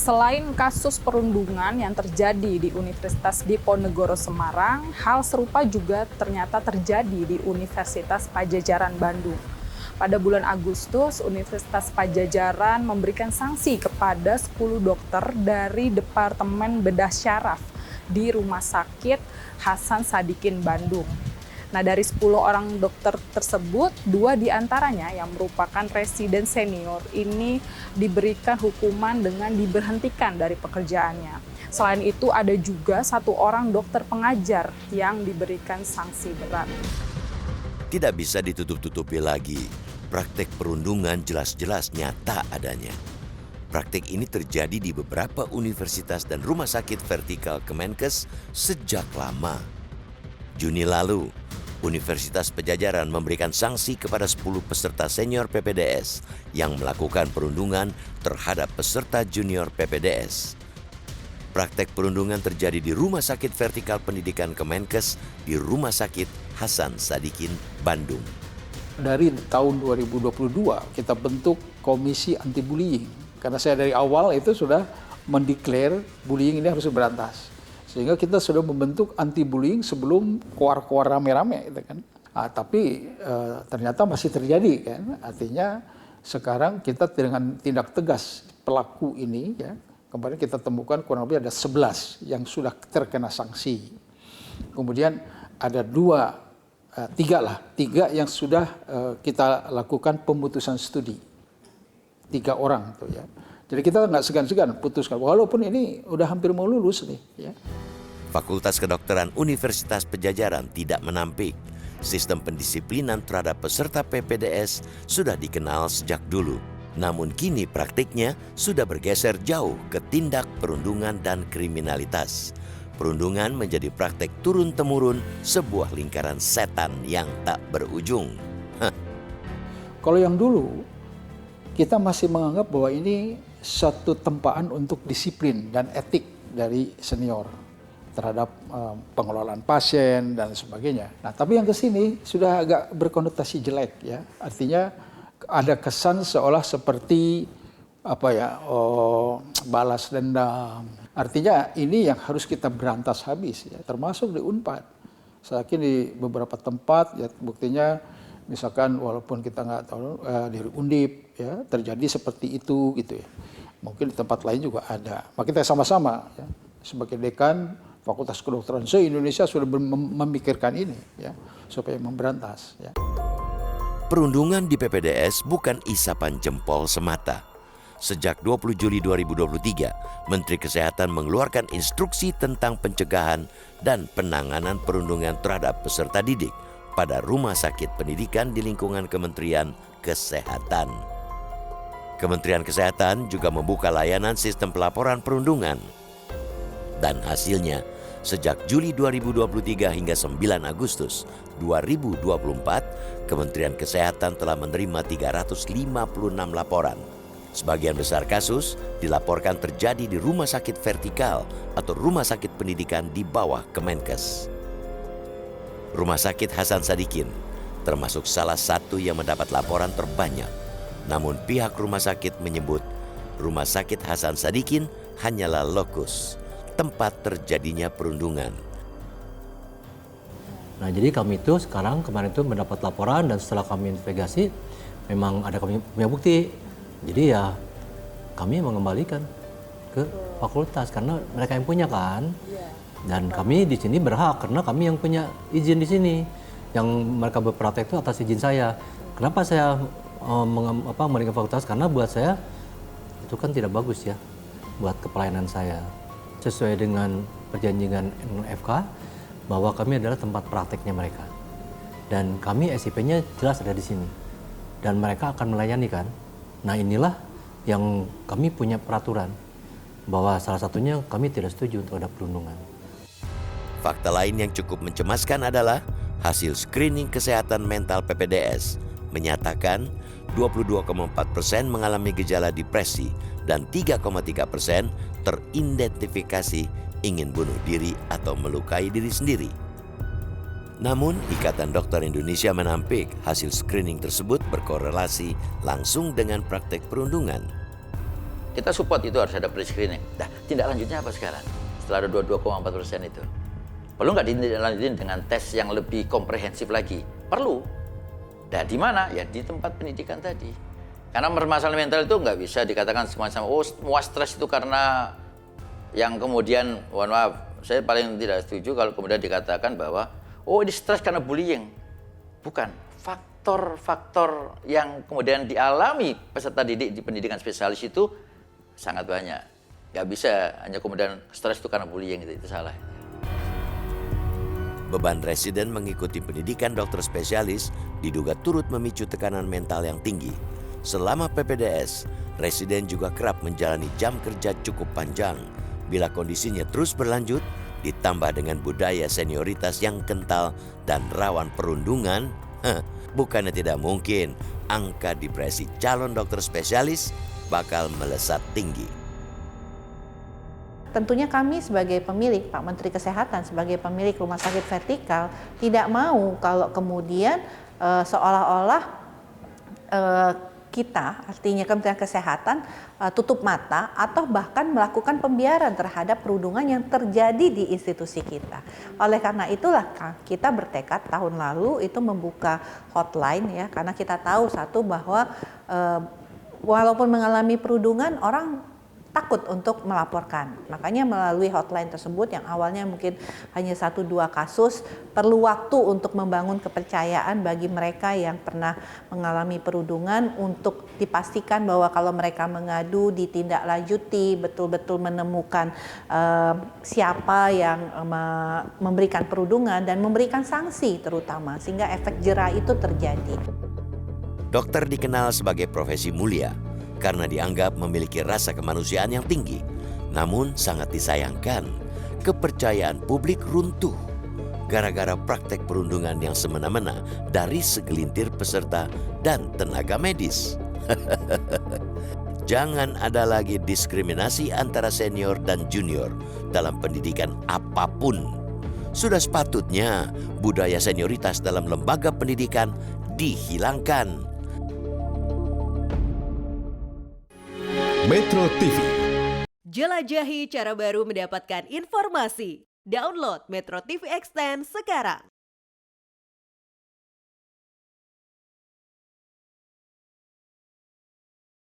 Selain kasus perundungan yang terjadi di Universitas Diponegoro Semarang, hal serupa juga ternyata terjadi di Universitas Padjadjaran Bandung. Pada bulan Agustus, Universitas Padjadjaran memberikan sanksi kepada 10 dokter dari Departemen Bedah Syaraf di Rumah Sakit Hasan Sadikin Bandung. Nah, dari 10 orang dokter tersebut, 2 diantaranya yang merupakan residen senior ini diberikan hukuman dengan diberhentikan dari pekerjaannya. Selain itu, ada juga 1 orang dokter pengajar yang diberikan sanksi berat. Tidak bisa ditutup-tutupi lagi, praktek perundungan jelas-jelas nyata adanya. Praktek ini terjadi di beberapa universitas dan rumah sakit vertikal Kemenkes sejak lama. Juni lalu, Universitas Padjadjaran memberikan sanksi kepada 10 peserta senior PPDS yang melakukan perundungan terhadap peserta junior PPDS. Praktek perundungan terjadi di Rumah Sakit Vertikal Pendidikan Kemenkes di Rumah Sakit Hasan Sadikin, Bandung. Dari tahun 2022 kita bentuk Komisi Anti Bullying. Karena saya dari awal itu sudah mendeklar bullying ini harus berantas. Sehingga kita sudah membentuk anti-bullying sebelum keluar rame-rame gitu kan. Tapi ternyata masih terjadi kan. Artinya sekarang kita dengan tindak tegas pelaku ini ya. Kemarin kita temukan kurang lebih ada 11 yang sudah terkena sanksi. Kemudian ada 3 yang sudah kita lakukan pemutusan studi. 3 orang tuh ya. Jadi kita nggak segan-segan putuskan, walaupun ini udah hampir mau lulus nih. Ya. Fakultas Kedokteran Universitas Padjadjaran tidak menampik. Sistem pendisiplinan terhadap peserta PPDS sudah dikenal sejak dulu. Namun kini praktiknya sudah bergeser jauh ke tindak perundungan dan kriminalitas. Perundungan menjadi praktek turun-temurun sebuah lingkaran setan yang tak berujung. Kalau yang dulu, kita masih menganggap bahwa ini satu tempaan untuk disiplin dan etik dari senior terhadap pengelolaan pasien dan sebagainya. Nah, tapi yang kesini sudah agak berkonotasi jelek ya. Artinya ada kesan seolah seperti balas dendam. Artinya ini yang harus kita berantas habis ya, termasuk di Unpad. Saya yakin di beberapa tempat ya buktinya misalkan walaupun kita nggak tahu di Undip ya terjadi seperti itu gitu ya. Mungkin di tempat lain juga ada. Maka kita sama-sama ya, sebagai dekan Fakultas Kedokteran se-Indonesia sudah memikirkan ini ya supaya memberantas ya. Perundungan di PPDS bukan isapan jempol semata. Sejak 20 Juli 2023, Menteri Kesehatan mengeluarkan instruksi tentang pencegahan dan penanganan perundungan terhadap peserta didik pada rumah sakit pendidikan di lingkungan Kementerian Kesehatan. Kementerian Kesehatan juga membuka layanan sistem pelaporan perundungan. Dan hasilnya, sejak Juli 2023 hingga 9 Agustus 2024, Kementerian Kesehatan telah menerima 356 laporan. Sebagian besar kasus dilaporkan terjadi di rumah sakit vertikal atau rumah sakit pendidikan di bawah Kemenkes. Rumah sakit Hasan Sadikin termasuk salah satu yang mendapat laporan terbanyak. Namun pihak rumah sakit menyebut Rumah Sakit Hasan Sadikin hanyalah lokus, tempat terjadinya perundungan. Nah, jadi kami itu kemarin itu mendapat laporan dan setelah kami investigasi memang kami punya bukti. Jadi ya kami mengembalikan ke fakultas karena mereka yang punya kan. Dan kami di sini berhak karena kami yang punya izin di sini. Yang mereka berpraktek itu atas izin saya. Kenapa saya memberikan fakultas? Karena buat saya itu kan tidak bagus ya buat kepelayanan saya. Sesuai dengan perjanjian FK bahwa kami adalah tempat prakteknya mereka. Dan kami SIP-nya jelas ada di sini. Dan mereka akan melayani kan. Nah, inilah yang kami punya peraturan bahwa salah satunya kami tidak setuju untuk ada perundungan. Fakta lain yang cukup mencemaskan adalah hasil screening kesehatan mental PPDS menyatakan 22,4% mengalami gejala depresi dan 3,3% teridentifikasi ingin bunuh diri atau melukai diri sendiri. Namun, Ikatan Dokter Indonesia menampik hasil screening tersebut berkorelasi langsung dengan praktek perundungan. kita support itu harus ada pre-screening. Nah, tindak lanjutnya apa sekarang? Setelah ada 22,4% itu. Perlu nggak ditindaklanjutin dengan tes yang lebih komprehensif lagi? Perlu. Nah, di mana? Ya di tempat pendidikan tadi. Karena permasalahan mental itu nggak bisa dikatakan semua-sama, oh semua stres itu karena yang kemudian, mohon maaf, saya paling tidak setuju kalau kemudian dikatakan bahwa, oh ini stres karena bullying. Bukan. Faktor-faktor yang kemudian dialami peserta didik di pendidikan spesialis itu sangat banyak. Nggak bisa hanya kemudian stres itu karena bullying, itu salah. Beban residen mengikuti pendidikan dokter spesialis diduga turut memicu tekanan mental yang tinggi. Selama PPDS, residen juga kerap menjalani jam kerja cukup panjang. Bila kondisinya terus berlanjut, ditambah dengan budaya senioritas yang kental dan rawan perundungan, bukannya tidak mungkin angka depresi calon dokter spesialis bakal melesat tinggi. Tentunya kami sebagai pemilik, Pak Menteri Kesehatan sebagai pemilik rumah sakit vertikal tidak mau kalau kemudian seolah-olah kita, artinya Kementerian Kesehatan, tutup mata atau bahkan melakukan pembiaran terhadap perundungan yang terjadi di institusi kita. Oleh karena itulah kita bertekad tahun lalu itu membuka hotline ya, karena kita tahu satu bahwa walaupun mengalami perundungan orang takut untuk melaporkan. Makanya melalui hotline tersebut yang awalnya mungkin hanya 1-2 kasus, perlu waktu untuk membangun kepercayaan bagi mereka yang pernah mengalami perundungan untuk dipastikan bahwa kalau mereka mengadu ditindaklanjuti, betul-betul menemukan siapa yang memberikan perundungan dan memberikan sanksi terutama sehingga efek jera itu terjadi. Dokter dikenal sebagai profesi mulia karena dianggap memiliki rasa kemanusiaan yang tinggi. Namun sangat disayangkan, kepercayaan publik runtuh gara-gara praktek perundungan yang semena-mena dari segelintir peserta dan tenaga medis. Jangan ada lagi diskriminasi antara senior dan junior dalam pendidikan apapun. Sudah sepatutnya budaya senioritas dalam lembaga pendidikan dihilangkan. Metro TV. Jelajahi cara baru mendapatkan informasi. Download Metro TV Extend sekarang.